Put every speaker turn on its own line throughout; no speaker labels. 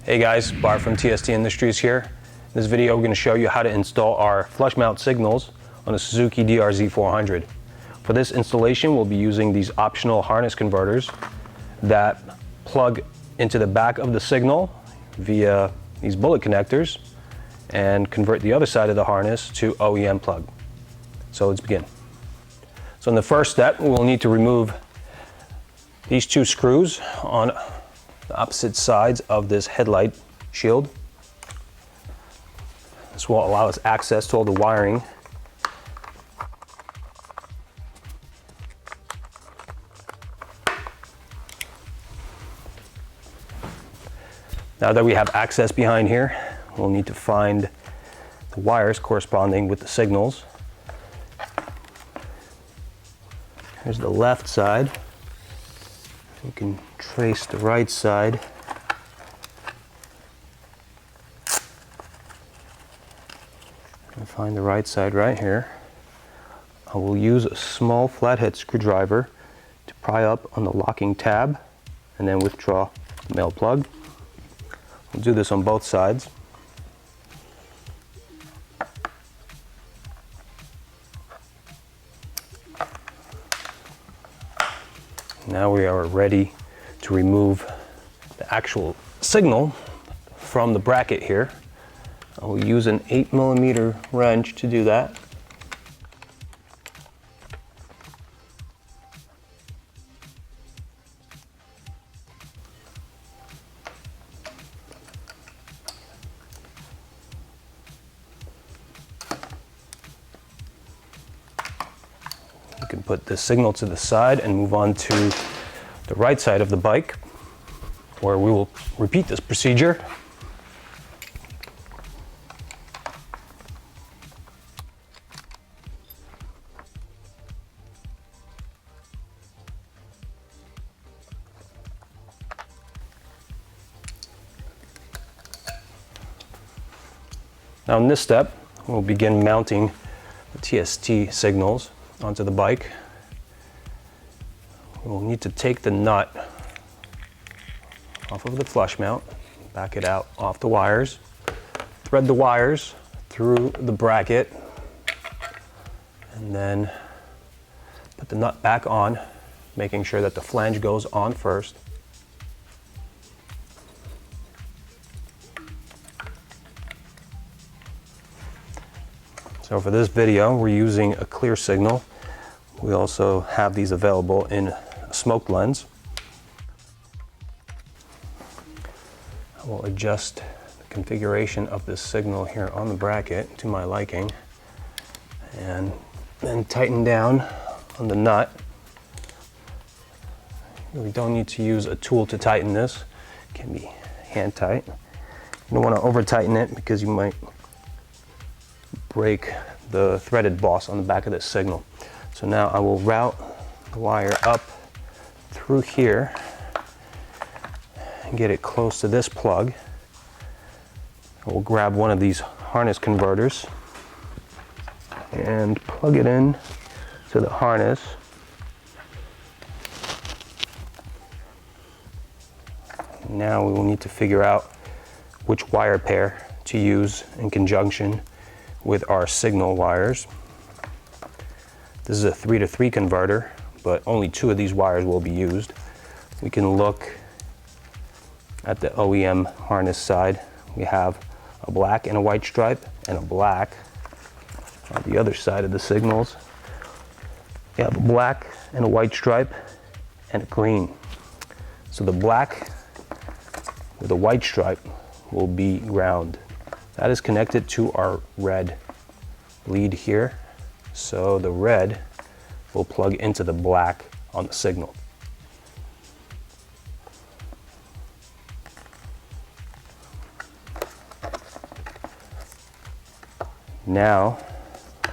Hey guys, Bart from TST Industries here. In this video we're going to show you how to install our flush mount signals on a Suzuki DRZ400. For this installation we'll be using these optional harness converters that plug into the back of the signal via these bullet connectors and convert the other side of the harness to OEM plug. So let's begin. So in the first step we'll need to remove these two screws on the opposite sides of this headlight shield. This will allow us access to all the wiring. Now that we have access behind here, we'll need to find the wires corresponding with the signals. Here's the left side. You can trace the right side. And find the right side right here. I will use a small flathead screwdriver to pry up on the locking tab and then withdraw the male plug. We'll do this on both sides. Now we are ready to remove the actual signal from the bracket here. I will use an 8mm wrench to do that. You can put the signal to the side and move on to the right side of the bike, where we will repeat this procedure. Now in this step, we'll begin mounting the TST signals onto the bike. We'll need to take the nut off of the flush mount, back it out off the wires, thread the wires through the bracket, and then put the nut back on, making sure that the flange goes on first. So for this video, we're using a clear signal. We also have these available in a smoked lens. I will adjust the configuration of this signal here on the bracket to my liking, and then tighten down on the nut. We don't need to use a tool to tighten this. It can be hand tight. You don't want to over tighten it because you might break the threaded boss on the back of this signal. So now I will route the wire up through here and get it close to this plug. I will grab one of these harness converters and plug it in to the harness. Now we will need to figure out which wire pair to use in conjunction with our signal wires. This is a 3-to-3 converter, but only 2 of these wires will be used. We can look at the OEM harness side. We have a black and a white stripe and a black on the other side of the signals. We have a black and a white stripe and a green. So the black with a white stripe will be ground. That is connected to our red lead here. So the red will plug into the black on the signal. Now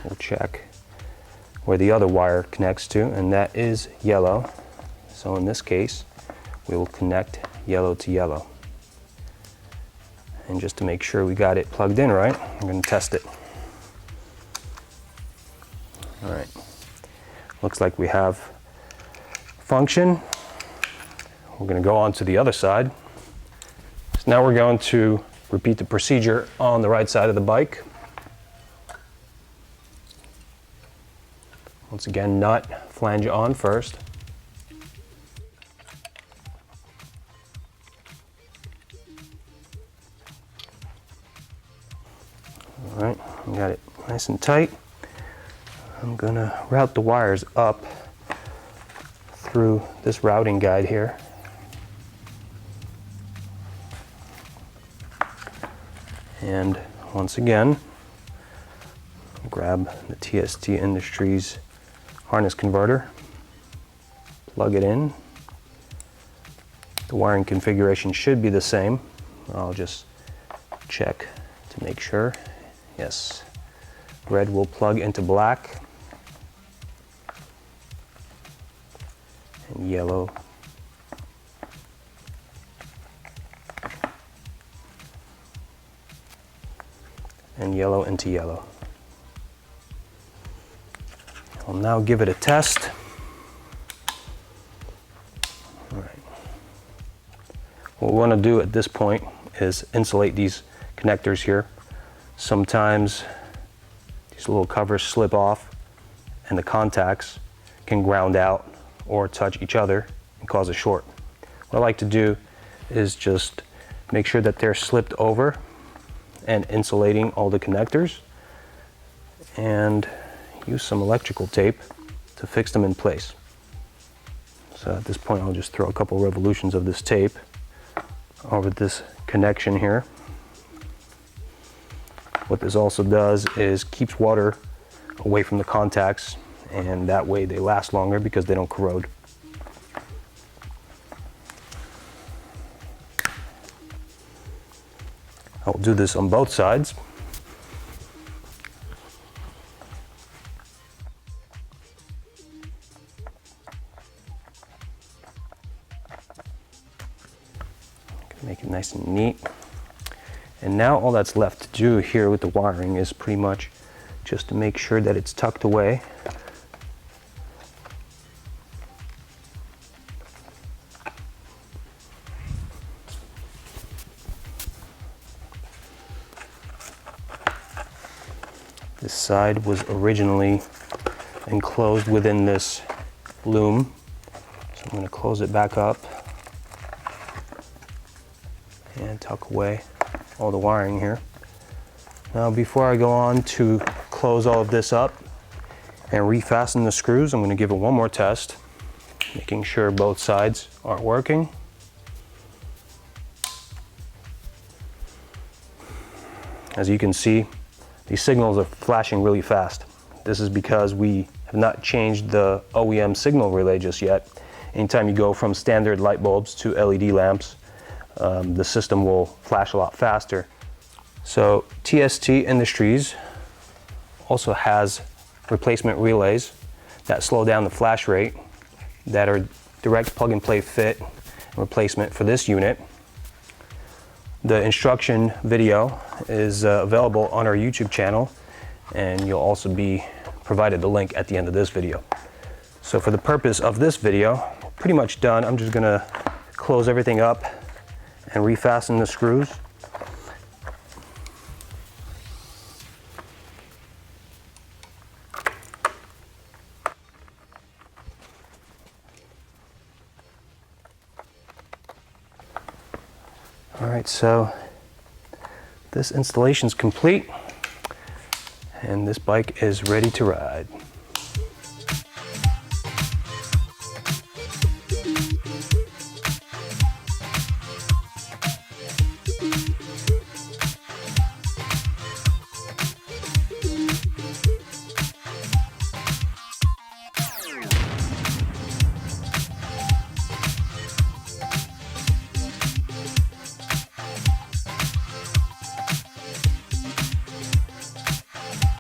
we'll check where the other wire connects to, and that is yellow. So in this case, we will connect yellow to yellow. And just to make sure we got it plugged in right, I'm going to test it. All right, looks like we have function. We're going to go on to the other side. It's So now we're going to repeat the procedure on the right side of the bike. Once again, nut, flange on first. All right, I got it nice and tight. I'm gonna route the wires up through this routing guide here. And once again, grab the TST Industries harness converter, plug it in. The wiring configuration should be the same. I'll just check to make sure. Yes, red will plug into black, and yellow into yellow. I'll now give it a test. All right. What we want to do at this point is insulate these connectors here. Sometimes these little covers slip off and the contacts can ground out or touch each other and cause a short. What I like to do is just make sure that they're slipped over and insulating all the connectors, and use some electrical tape to fix them in place. So at this point I'll just throw a couple revolutions of this tape over this connection here. What this also does is keeps water away from the contacts, and that way they last longer because they don't corrode. I'll do this on both sides. Make it nice and neat. And now all that's left to do here with the wiring is pretty much just to make sure that it's tucked away. This side was originally enclosed within this loom, so I'm going to close it back up and tuck away all the wiring here. Now before I go on to close all of this up and refasten the screws, I'm going to give it one more test, making sure both sides are working. As you can see, these signals are flashing really fast. This is because we have not changed the OEM signal relay just yet. Anytime you go from standard light bulbs to LED lamps, the system will flash a lot faster. So TST Industries also has replacement relays that slow down the flash rate that are direct plug and play fit replacement for this unit. The instruction video is available on our YouTube channel, and you'll also be provided the link at the end of this video. So for the purpose of this video, pretty much done. I'm just gonna close everything up and refasten the screws. All right, so this installation is complete and this bike is ready to ride.